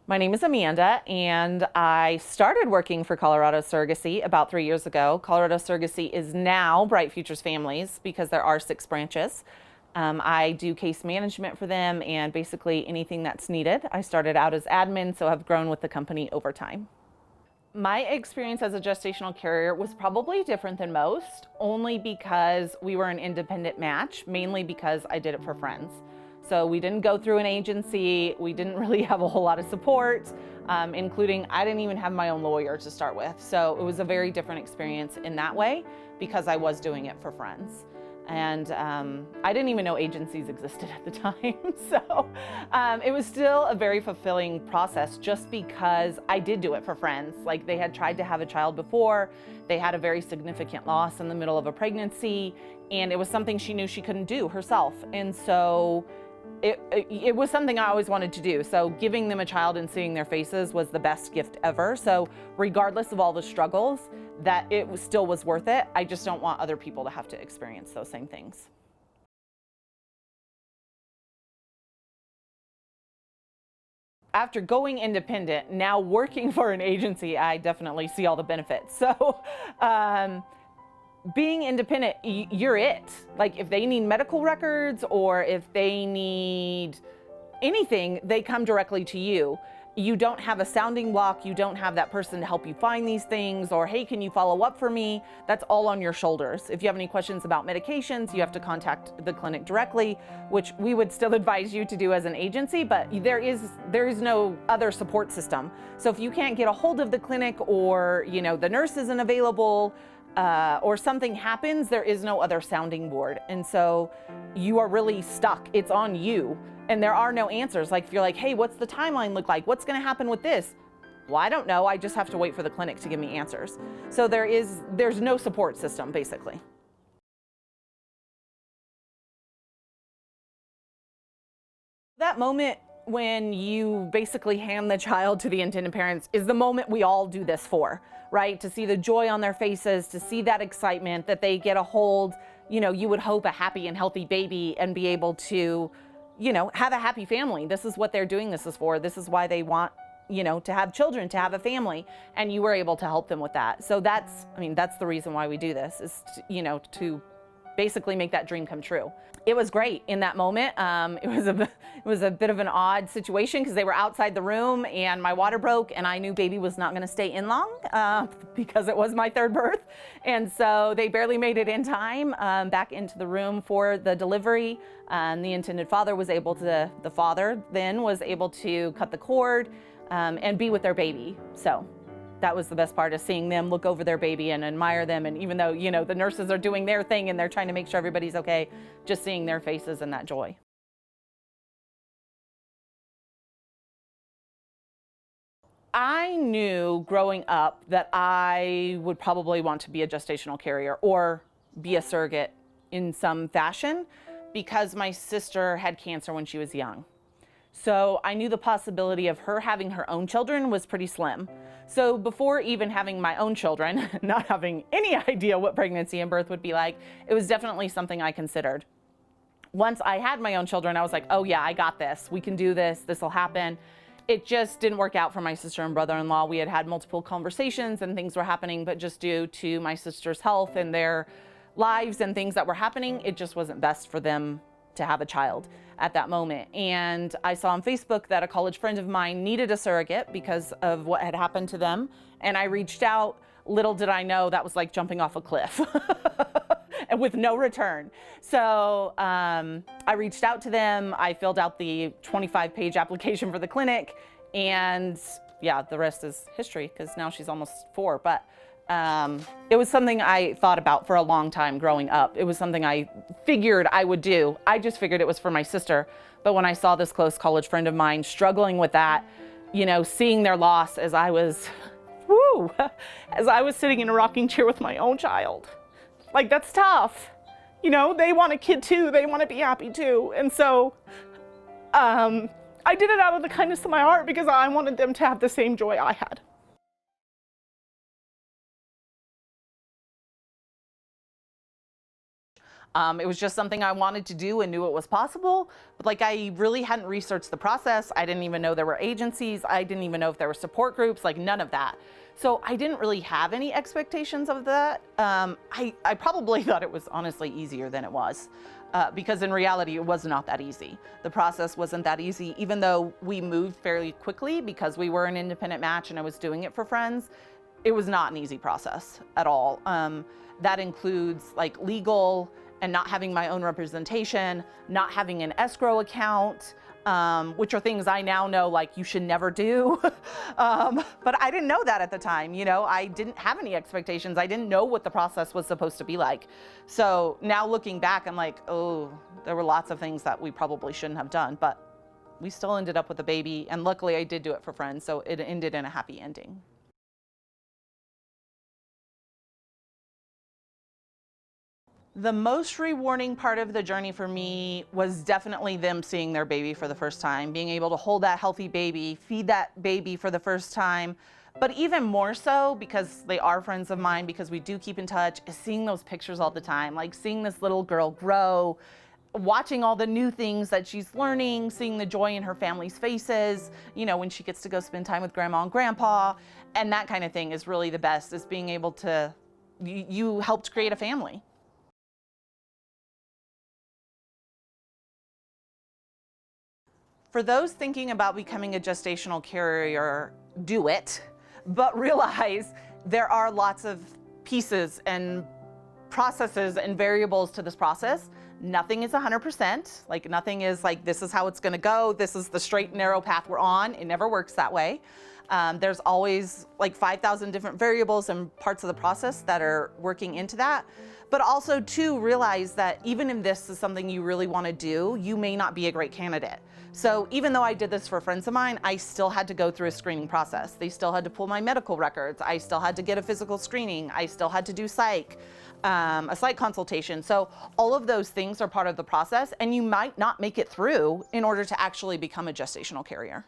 My name is Amanda, and I started working for Colorado Surrogacy about 3 years ago. Colorado Surrogacy is now Bright Futures Families because there are 6 branches. I do case management for them and basically anything that's needed. I started out as admin, so have grown with the company over time. My experience as a gestational carrier was probably different than most, only because we were an independent match, mainly because I did it for friends. So we didn't go through an agency, we didn't really have a whole lot of support, including I didn't even have my own lawyer to start with. So it was a very different experience in that way because I was doing it for friends. And I didn't even know agencies existed at the time. So it was still a very fulfilling process just because I did do it for friends. Like they had tried to have a child before, they had a very significant loss in the middle of a pregnancy, and it was something she knew she couldn't do herself. And so it was something I always wanted to do. So giving them a child and seeing their faces was the best gift ever. So regardless of all the struggles, that still was worth it. I just don't want other people to have to experience those same things. After going independent, now working for an agency, I definitely see all the benefits. So being independent, you're it. Like if they need medical records or if they need anything, they come directly to you. You don't have a sounding block. You don't have that person to help you find these things or, hey, can you follow up for me? That's all on your shoulders. If you have any questions about medications, you have to contact the clinic directly, which we would still advise you to do as an agency, but there is no other support system. So if you can't get a hold of the clinic or, the nurse isn't available, or something happens, there is no other sounding board. And so you are really stuck. It's on you. And there are no answers. Like if you're like, hey, what's the timeline look like? What's going to happen with this? Well, I don't know. I just have to wait for the clinic to give me answers. So there's no support system, basically. That moment when you basically hand the child to the intended parents is the moment we all do this for, right? To see the joy on their faces, to see that excitement that they get a hold, you would hope a happy and healthy baby and be able to, have a happy family. This is what they're doing this is for. This is why they want, to have children, to have a family, and you were able to help them with that. So that's the reason why we do this is, to basically make that dream come true. It was great in that moment. It was a bit of an odd situation because they were outside the room and my water broke and I knew baby was not going to stay in long because it was my 3rd birth. And so they barely made it in time back into the room for the delivery. The intended father was able to, the father then was able to cut the cord and be with their baby. So that was the best part, of seeing them look over their baby and admire them. And even though, the nurses are doing their thing and they're trying to make sure everybody's okay, just seeing their faces and that joy. I knew growing up that I would probably want to be a gestational carrier or be a surrogate in some fashion because my sister had cancer when she was young. So I knew the possibility of her having her own children was pretty slim. So before even having my own children, not having any idea what pregnancy and birth would be like, it was definitely something I considered. Once I had my own children, I was like, oh yeah, I got this. We can do this. This will happen. It just didn't work out for my sister and brother-in-law. We had multiple conversations and things were happening, but just due to my sister's health and their lives and things that were happening, it just wasn't best for them to have a child at that moment. And I saw on Facebook that a college friend of mine needed a surrogate because of what had happened to them. And I reached out. Little did I know that was like jumping off a cliff and with no return. So I reached out to them. I filled out the 25-page application for the clinic. And yeah, the rest is history because now she's almost 4. But it was something I thought about for a long time growing up. It was something I figured I would do. I just figured it was for my sister. But when I saw this close college friend of mine struggling with that, seeing their loss as I was, as I was sitting in a rocking chair with my own child, like that's tough. They want a kid too. They want to be happy too. And so I did it out of the kindness of my heart because I wanted them to have the same joy I had. It was just something I wanted to do and knew it was possible, but like I really hadn't researched the process. I didn't even know there were agencies. I didn't even know if there were support groups, like none of that. So I didn't really have any expectations of that. I probably thought it was honestly easier than it was. Because in reality, it was not that easy. The process wasn't that easy, even though we moved fairly quickly because we were an independent match and I was doing it for friends. It was not an easy process at all. That includes like legal and not having my own representation, not having an escrow account, which are things I now know like you should never do. But I didn't know that at the time, you know, I didn't have any expectations. I didn't know what the process was supposed to be like. So now looking back, I'm like, oh, there were lots of things that we probably shouldn't have done, but we still ended up with a baby. And luckily I did do it for friends, so it ended in a happy ending. The most rewarding part of the journey for me was definitely them seeing their baby for the first time, being able to hold that healthy baby, feed that baby for the first time. But even more so, because they are friends of mine, because we do keep in touch, is seeing those pictures all the time, like seeing this little girl grow, watching all the new things that she's learning, seeing the joy in her family's faces, you know, when she gets to go spend time with grandma and grandpa, and that kind of thing is really the best, is being able to, you helped create a family. For those thinking about becoming a gestational carrier, do it, but realize there are lots of pieces and processes and variables to this process. Nothing is 100%, like nothing is like, this is how it's gonna go, this is the straight and narrow path we're on. It never works that way. There's always like 5,000 different variables and parts of the process that are working into that. But also to realize that even if this is something you really wanna do, you may not be a great candidate. So even though I did this for friends of mine, I still had to go through a screening process. They still had to pull my medical records. I still had to get a physical screening. I still had to do psych, a psych consultation. So all of those things are part of the process, and you might not make it through in order to actually become a gestational carrier.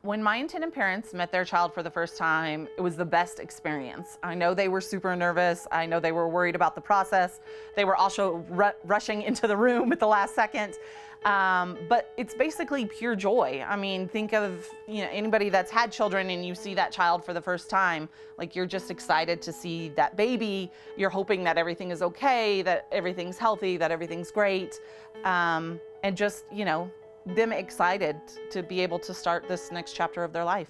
When my intended parents met their child for the first time, it was the best experience. I know they were super nervous. I know they were worried about the process. They were also rushing into the room at the last second. But it's basically pure joy. I mean, think of, you know, anybody that's had children and you see that child for the first time, like you're just excited to see that baby. You're hoping that everything is okay, that everything's healthy, that everything's great. And just, you know, them excited to be able to start this next chapter of their life.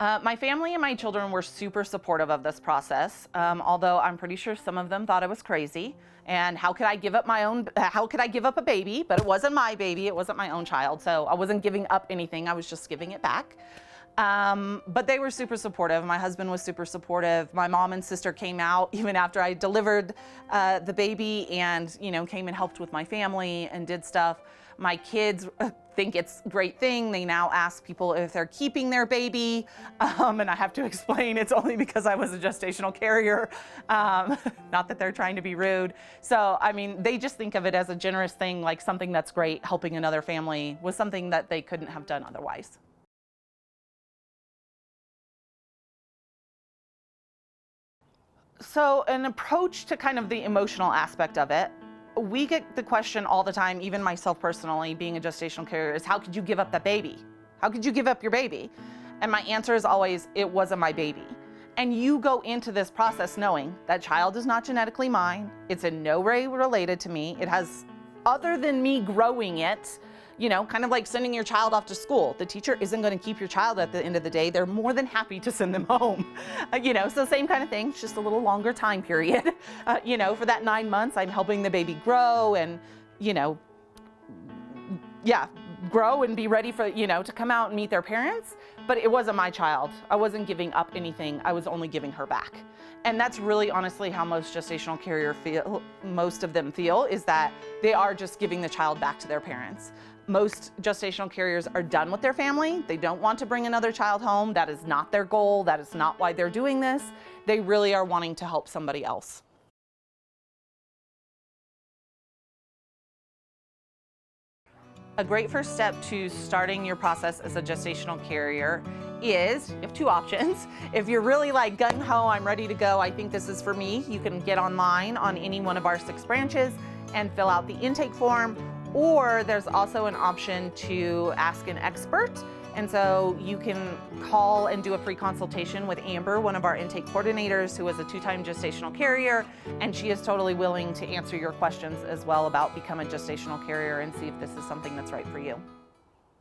My family and my children were super supportive of this process, although I'm pretty sure some of them thought I was crazy. And how could I give up how could I give up a baby? But it wasn't my baby, it wasn't my own child, so I wasn't giving up anything, I was just giving it back. But they were super supportive. My husband was super supportive. My mom and sister came out even after I delivered the baby and, you know, came and helped with my family and did stuff. My kids think it's a great thing. They now ask people if they're keeping their baby. And I have to explain it's only because I was a gestational carrier. Not that they're trying to be rude. So, I mean, they just think of it as a generous thing, like something that's great. Helping another family was something that they couldn't have done otherwise. So an approach to kind of the emotional aspect of it, we get the question all the time, even myself personally, being a gestational carrier, is how could you give up that baby? How could you give up your baby? And my answer is always, it wasn't my baby. And you go into this process knowing that child is not genetically mine. It's in no way related to me. It has, other than me growing it, you know, kind of like sending your child off to school. The teacher isn't going to keep your child at the end of the day. They're more than happy to send them home. You know, so same kind of thing, it's just a little longer time period. You know, for that 9 months, I'm helping the baby grow and, you know, yeah, grow and be ready for, you know, to come out and meet their parents. But it wasn't my child. I wasn't giving up anything. I was only giving her back. And that's really honestly how most gestational carriers feel, most of them feel, is that they are just giving the child back to their parents. Most gestational carriers are done with their family. They don't want to bring another child home. That is not their goal. That is not why they're doing this. They really are wanting to help somebody else. A great first step to starting your process as a gestational carrier is, you have two options. If you're really like gung-ho, I'm ready to go, I think this is for me, you can get online on any one of our 6 branches and fill out the intake form, or there's also an option to ask an expert. And so you can call and do a free consultation with Amber, one of our intake coordinators who is a 2-time gestational carrier, and she is totally willing to answer your questions as well about becoming a gestational carrier and see if this is something that's right for you.